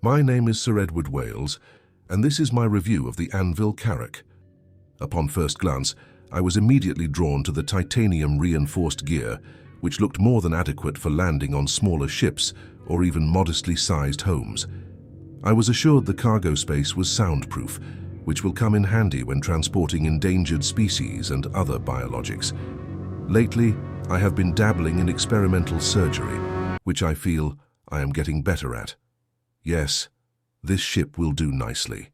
My name is Sir Edward Wales, and this is my review of the Anvil Carrack. Upon first glance, I was immediately drawn to the titanium-reinforced gear, which looked more than adequate for landing on smaller ships or even modestly sized homes. I was assured the cargo space was soundproof, which will come in handy when transporting endangered species and other biologics. Lately, I have been dabbling in experimental surgery, which I feel I am getting better at. Yes, this ship will do nicely.